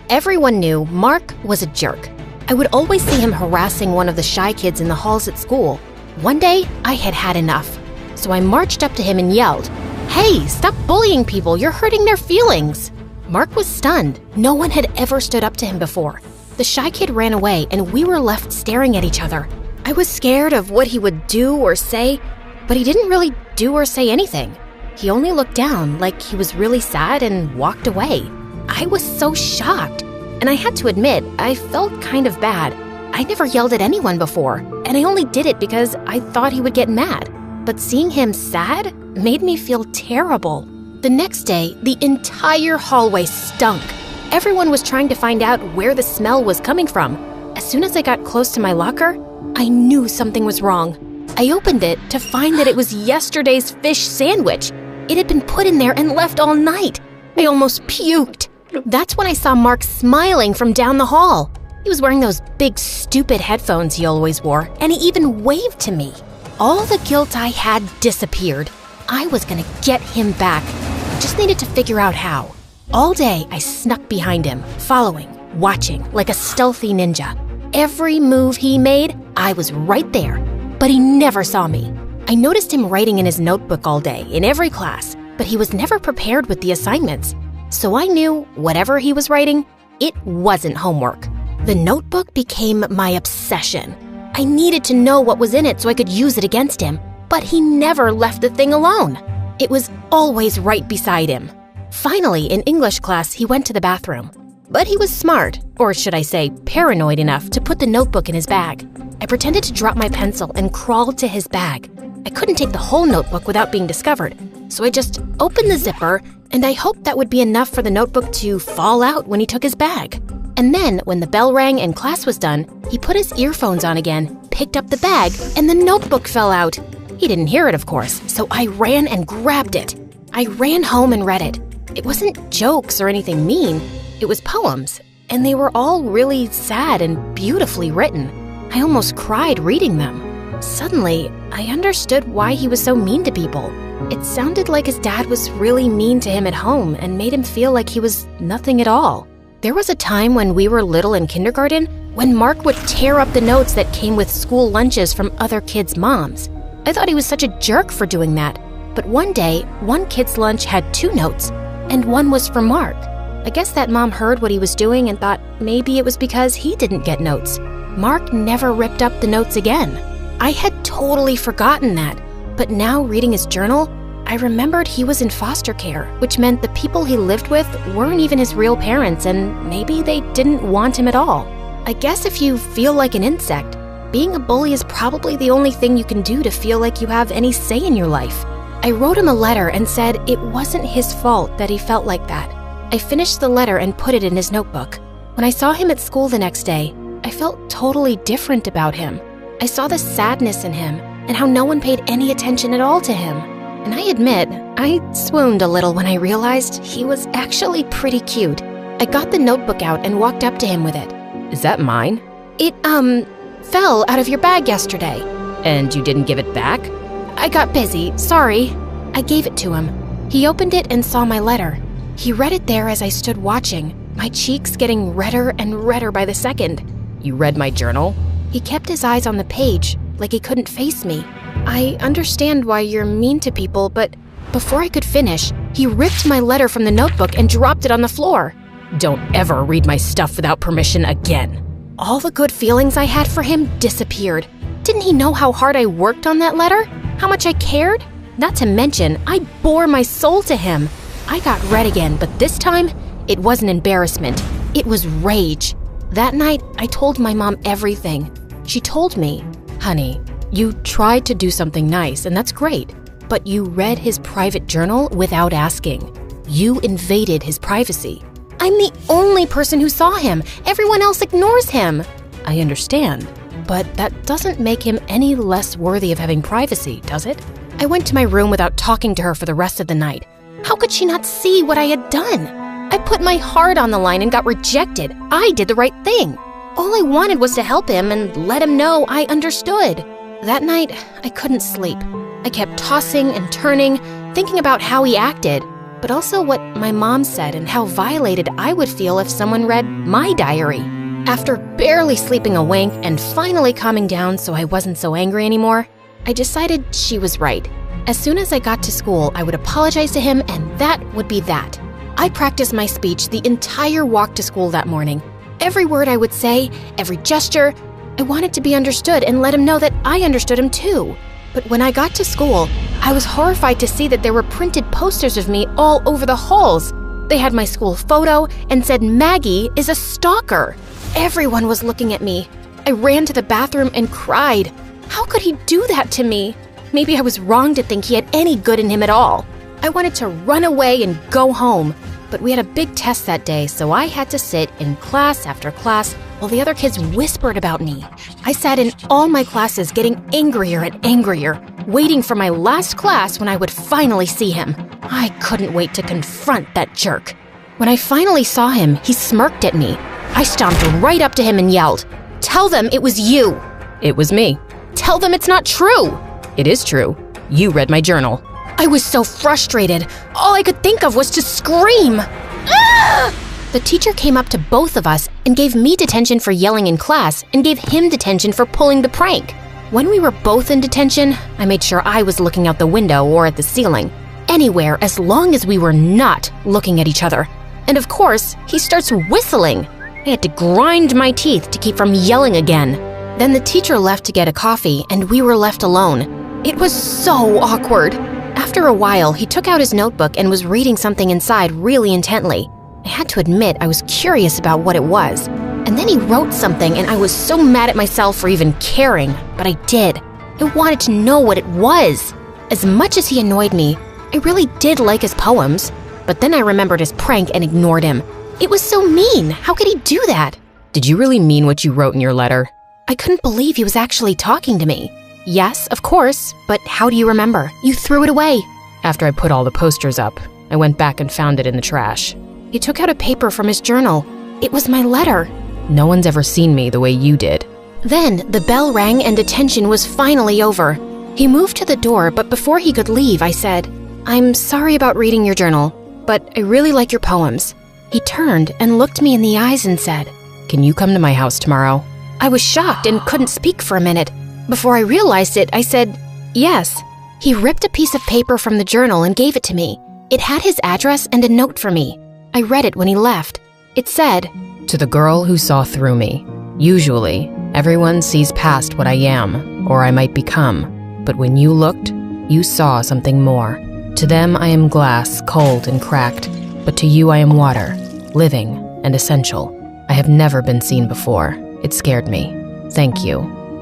Everyone knew Mark was a jerk. I would always see him harassing one of the shy kids in the halls at school. One day, I had had enough. So I marched up to him and yelled, "Hey, stop bullying people, you're hurting their feelings." Mark was stunned. No one had ever stood up to him before. The shy kid ran away and we were left staring at each other. I was scared of what he would do or say, but he didn't really do or say anything. He only looked down like he was really sad and walked away. I was so shocked, and I had to admit, I felt kind of bad. I never yelled at anyone before, and I only did it because I thought he would get mad. But seeing him sad made me feel terrible. The next day, the entire hallway stunk. Everyone was trying to find out where the smell was coming from. As soon as I got close to my locker, I knew something was wrong. I opened it to find that it was yesterday's fish sandwich. It had been put in there and left all night. I almost puked. That's when I saw Mark smiling from down the hall. He was wearing those big, stupid headphones he always wore, and he even waved to me. All the guilt I had disappeared. I was gonna get him back. I just needed to figure out how. All day, I snuck behind him, following, watching, like a stealthy ninja. Every move he made, I was right there, but he never saw me. I noticed him writing in his notebook all day, in every class, but he was never prepared with the assignments. So I knew whatever he was writing, it wasn't homework. The notebook became my obsession. I needed to know what was in it so I could use it against him, but he never left the thing alone. It was always right beside him. Finally, in English class, he went to the bathroom. But he was smart, or should I say paranoid enough, to put the notebook in his bag. I pretended to drop my pencil and crawled to his bag. I couldn't take the whole notebook without being discovered, so I just opened the zipper, and I hoped that would be enough for the notebook to fall out when he took his bag. And then, when the bell rang and class was done, he put his earphones on again, picked up the bag, and the notebook fell out. He didn't hear it, of course, so I ran and grabbed it. I ran home and read it. It wasn't jokes or anything mean. It was poems, and they were all really sad and beautifully written. I almost cried reading them. Suddenly, I understood why he was so mean to people. It sounded like his dad was really mean to him at home and made him feel like he was nothing at all. There was a time when we were little in kindergarten when Mark would tear up the notes that came with school lunches from other kids' moms. I thought he was such a jerk for doing that. But one day, one kid's lunch had 2 notes, and one was for Mark. I guess that mom heard what he was doing and thought maybe it was because he didn't get notes. Mark never ripped up the notes again. I had totally forgotten that, but now reading his journal, I remembered he was in foster care, which meant the people he lived with weren't even his real parents and maybe they didn't want him at all. I guess if you feel like an insect, being a bully is probably the only thing you can do to feel like you have any say in your life. I wrote him a letter and said it wasn't his fault that he felt like that. I finished the letter and put it in his notebook. When I saw him at school the next day, I felt totally different about him. I saw the sadness in him and how no one paid any attention at all to him. And I admit, I swooned a little when I realized he was actually pretty cute. I got the notebook out and walked up to him with it. Is that mine? It, fell out of your bag yesterday. And you didn't give it back? I got busy, sorry. I gave it to him. He opened it and saw my letter. He read it there as I stood watching, my cheeks getting redder and redder by the second. You read my journal? He kept his eyes on the page, like he couldn't face me. I understand why you're mean to people, but before I could finish, he ripped my letter from the notebook and dropped it on the floor. Don't ever read my stuff without permission again. All the good feelings I had for him disappeared. Didn't he know how hard I worked on that letter? How much I cared? Not to mention, I bore my soul to him. I got red again, but this time, it wasn't embarrassment. It was rage. That night, I told my mom everything. She told me, "Honey, you tried to do something nice, and that's great, but you read his private journal without asking. You invaded his privacy." I'm the only person who saw him. Everyone else ignores him. I understand, but that doesn't make him any less worthy of having privacy, does it? I went to my room without talking to her for the rest of the night. How could she not see what I had done? I put my heart on the line and got rejected. I did the right thing. All I wanted was to help him and let him know I understood. That night, I couldn't sleep. I kept tossing and turning, thinking about how he acted. but also what my mom said and how violated I would feel if someone read my diary. After barely sleeping a wink and finally calming down so I wasn't so angry anymore, I decided she was right. As soon as I got to school, I would apologize to him, and that would be that. I practiced my speech the entire walk to school that morning. Every word I would say, every gesture, I wanted to be understood and let him know that I understood him too. But when I got to school, I was horrified to see that there were printed posters of me all over the halls. They had my school photo and said Maggie is a stalker. Everyone was looking at me. I ran to the bathroom and cried. How could he do that to me? Maybe I was wrong to think he had any good in him at all. I wanted to run away and go home, but we had a big test that day, so I had to sit in class after class while the other kids whispered about me. I sat in all my classes getting angrier and angrier, waiting for my last class when I would finally see him. I couldn't wait to confront that jerk. When I finally saw him, he smirked at me. I stomped right up to him and yelled, "Tell them it was you." It was me. "Tell them it's not true." It is true. You read my journal. I was so frustrated. All I could think of was to scream. Ah! The teacher came up to both of us and gave me detention for yelling in class and gave him detention for pulling the prank. When we were both in detention, I made sure I was looking out the window or at the ceiling. Anywhere as long as we were not looking at each other. And of course, he starts whistling. I had to grind my teeth to keep from yelling again. Then the teacher left to get a coffee and we were left alone. It was so awkward. After a while, he took out his notebook and was reading something inside really intently. I had to admit I was curious about what it was. And then he wrote something and I was so mad at myself for even caring, but I did. I wanted to know what it was. As much as he annoyed me, I really did like his poems. But then I remembered his prank and ignored him. It was so mean. How could he do that? Did you really mean what you wrote in your letter? I couldn't believe he was actually talking to me. Yes, of course, but how do you remember? You threw it away. After I put all the posters up, I went back and found it in the trash. He took out a paper from his journal. It was my letter. No one's ever seen me the way you did. Then the bell rang and detention was finally over. He moved to the door, but before he could leave, I said, "I'm sorry about reading your journal, but I really like your poems." He turned and looked me in the eyes and said, "Can you come to my house tomorrow?" I was shocked and couldn't speak for a minute. Before I realized it, I said, "Yes." He ripped a piece of paper from the journal and gave it to me. It had his address and a note for me. I read it when he left. It said, "To the girl who saw through me. Usually, everyone sees past what I am, or I might become. But when you looked, you saw something more. To them I am glass, cold and cracked. But to you I am water, living and essential. I have never been seen before. It scared me. Thank you.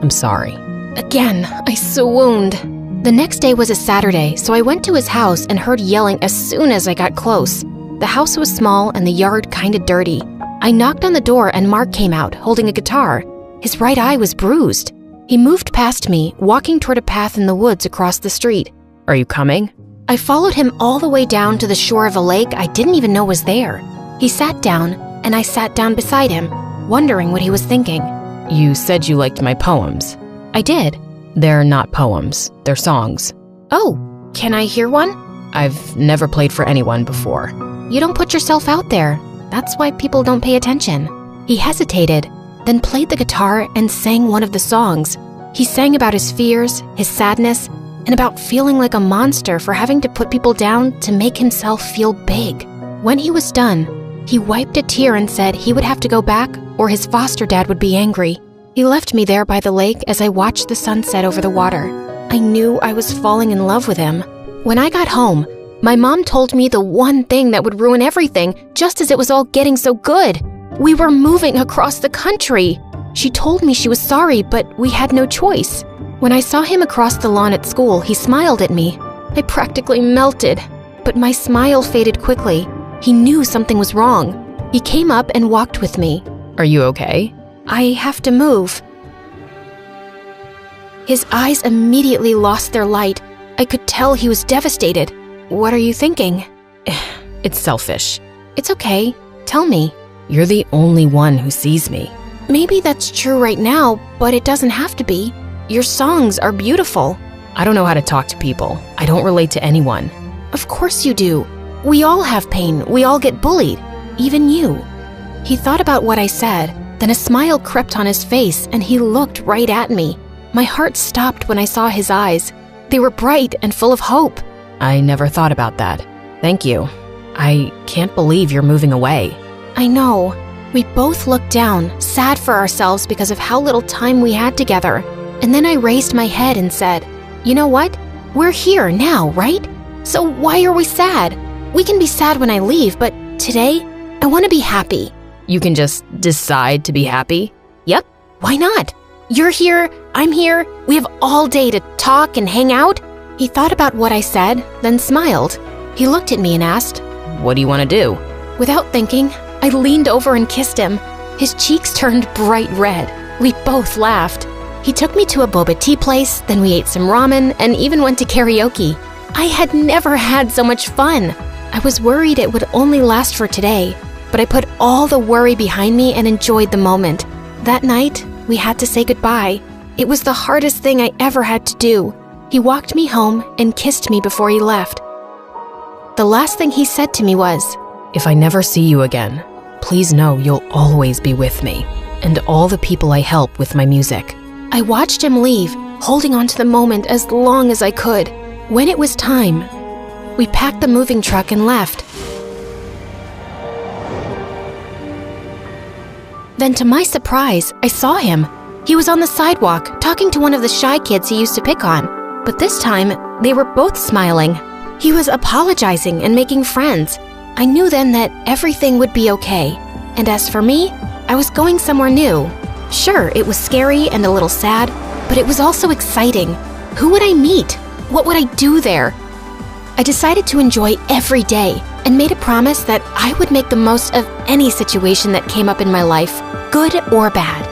I'm sorry." Again, I swooned. The next day was a Saturday, so I went to his house and heard yelling as soon as I got close. The house was small and the yard kinda dirty. I knocked on the door and Mark came out, holding a guitar. His right eye was bruised. He moved past me, walking toward a path in the woods across the street. "Are you coming?" I followed him all the way down to the shore of a lake I didn't even know was there. He sat down, and I sat down beside him, wondering what he was thinking. "You said you liked my poems." I did. "They're not poems, they're songs." "Oh, can I hear one?" "I've never played for anyone before." "You don't put yourself out there. That's why people don't pay attention." He hesitated, then played the guitar and sang one of the songs. He sang about his fears, his sadness, and about feeling like a monster for having to put people down to make himself feel big. When he was done, he wiped a tear and said he would have to go back or his foster dad would be angry. He left me there by the lake as I watched the sunset over the water. I knew I was falling in love with him. When I got home, my mom told me the one thing that would ruin everything just as it was all getting so good. We were moving across the country. She told me she was sorry, but we had no choice. When I saw him across the lawn at school, he smiled at me. I practically melted, but my smile faded quickly. He knew something was wrong. He came up and walked with me. "Are you okay?" "I have to move." His eyes immediately lost their light. I could tell he was devastated. "What are you thinking?" "It's selfish." "It's okay. Tell me." "You're the only one who sees me." "Maybe that's true right now, but it doesn't have to be. Your songs are beautiful." "I don't know how to talk to people. I don't relate to anyone." "Of course you do. We all have pain. We all get bullied. Even you." He thought about what I said, then a smile crept on his face and he looked right at me. My heart stopped when I saw his eyes. They were bright and full of hope. I never thought about that. Thank you. I can't believe you're moving away. I know. We both looked down, sad for ourselves because of how little time we had together. And then I raised my head and said, "You know what? We're here now, right? So why are we sad? We can be sad when I leave, but today, I want to be happy." You can just decide to be happy? Yep, why not? You're here, I'm here, we have all day to talk and hang out. He thought about what I said, then smiled. He looked at me and asked, "What do you want to do?" Without thinking, I leaned over and kissed him. His cheeks turned bright red. We both laughed. He took me to a boba tea place, then we ate some ramen and even went to karaoke. I had never had so much fun. I was worried it would only last for today, but I put all the worry behind me and enjoyed the moment. That night, we had to say goodbye. It was the hardest thing I ever had to do. He walked me home and kissed me before he left. The last thing he said to me was, "If I never see you again, please know you'll always be with me and all the people I help with my music." I watched him leave, holding on to the moment as long as I could. When it was time, we packed the moving truck and left. Then to my surprise, I saw him. He was on the sidewalk, talking to one of the shy kids he used to pick on. But this time, they were both smiling. He was apologizing and making friends. I knew then that everything would be okay. And as for me, I was going somewhere new. Sure, it was scary and a little sad, but it was also exciting. Who would I meet? What would I do there? I decided to enjoy every day and made a promise that I would make the most of any situation that came up in my life, good or bad.